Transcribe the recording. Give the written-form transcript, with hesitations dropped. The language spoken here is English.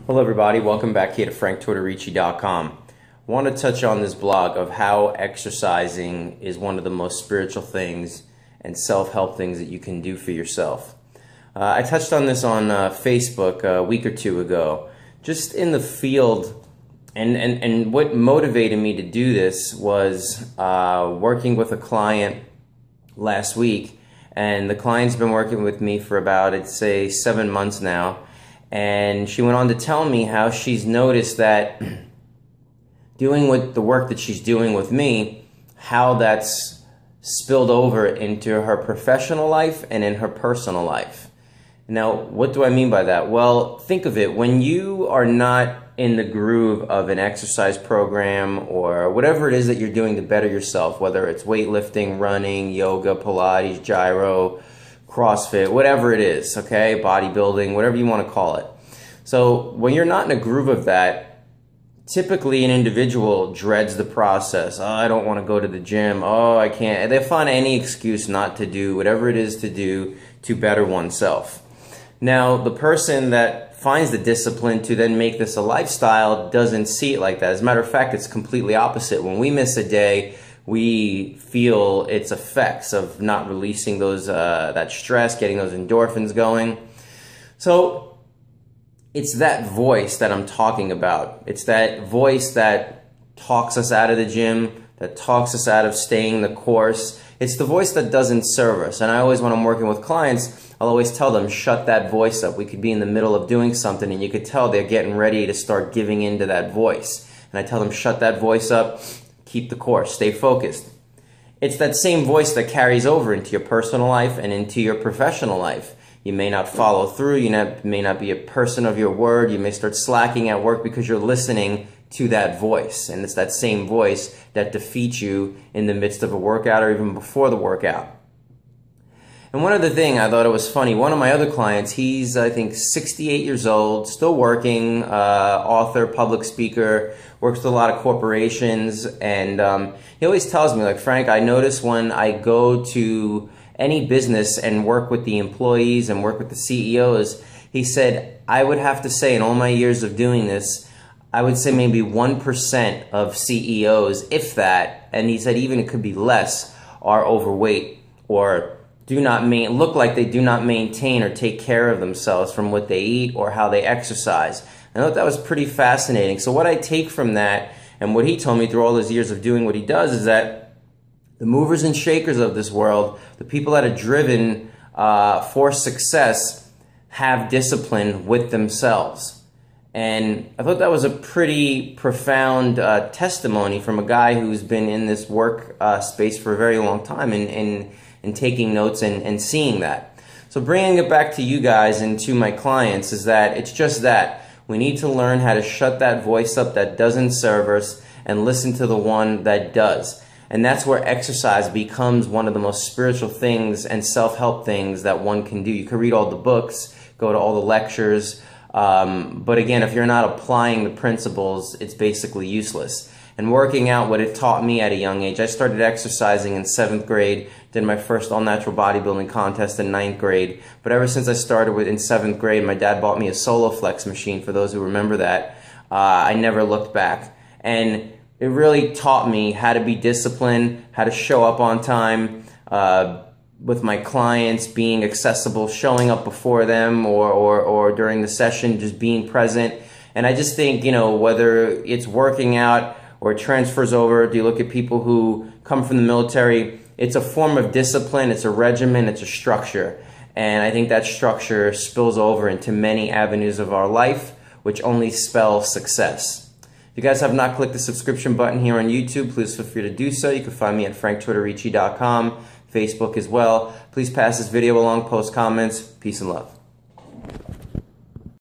Hello everybody, welcome back here to Tortorici.com. I want to touch on this blog of how exercising is one of the most spiritual things and self-help things that you can do for yourself. I touched on this on Facebook a week or two ago, just in the field, and what motivated me to do this was working with a client last week, and the client's been working with me for about, I'd say, 7 months now. And she went on to tell me how she's noticed that doing with the work that she's doing with me, how that's spilled over into her professional life and in her personal life. Now, what do I mean by that? Well, think of it. When you are not in the groove of an exercise program or whatever it is that you're doing to better yourself, whether it's weightlifting, running, yoga, Pilates, gyro, CrossFit, whatever it is, okay, bodybuilding, whatever you want to call it. So when you're not in a groove of that, typically an individual dreads the process. Oh, I don't want to go to the gym. Oh, I can't. They find any excuse not to do whatever it is to do to better oneself. Now, the person that finds the discipline to then make this a lifestyle doesn't see it like that. As a matter of fact, it's completely opposite. When we miss a day, we feel its effects of not releasing those that stress, getting those endorphins going. So it's that voice that I'm talking about. It's that voice that talks us out of the gym, that talks us out of staying the course. It's the voice that doesn't serve us. And I always, when I'm working with clients, I'll always tell them, shut that voice up. We could be in the middle of doing something and you could tell they're getting ready to start giving into that voice. And I tell them, shut that voice up. Keep the course, stay focused. It's that same voice that carries over into your personal life and into your professional life. You may not follow through, you may not be a person of your word, you may start slacking at work because you're listening to that voice. And it's that same voice that defeats you in the midst of a workout or even before the workout. And one other thing, I thought it was funny, one of my other clients, he's I think 68 years old, still working, author, public speaker, works with a lot of corporations, and he always tells me, like, Frank, I notice when I go to any business and work with the employees and work with the CEOs, he said, I would have to say in all my years of doing this, I would say maybe 1% of CEOs, if that, and he said even it could be less, are overweight or do not look like they do not maintain or take care of themselves from what they eat or how they exercise. I thought that was pretty fascinating. So what I take from that and what he told me through all his years of doing what he does is that the movers and shakers of this world, the people that are driven for success, have discipline with themselves. And I thought that was a pretty profound testimony from a guy who's been in this work space for a very long time and taking notes and seeing that. So bringing it back to you guys and to my clients is that it's just that. We need to learn how to shut that voice up that doesn't serve us and listen to the one that does. And that's where exercise becomes one of the most spiritual things and self-help things that one can do. You can read all the books, go to all the lectures, but again, if you're not applying the principles, it's basically useless. And working out, what it taught me at a young age, I started exercising in 7th grade, did my first all-natural bodybuilding contest in 9th grade. But ever since I started in 7th grade, my dad bought me a Solo Flex machine, for those who remember that. I never looked back. And it really taught me how to be disciplined, how to show up on time, with my clients, being accessible, showing up before them or during the session, just being present. And I just think, you know, whether it's working out or it transfers over, do you look at people who come from the military, it's a form of discipline, it's a regimen, it's a structure. And I think that structure spills over into many avenues of our life, which only spell success. If you guys have not clicked the subscription button here on YouTube, please feel free to do so. You can find me at Tortorici.com, Facebook as well. Please pass this video along, post comments. Peace and love.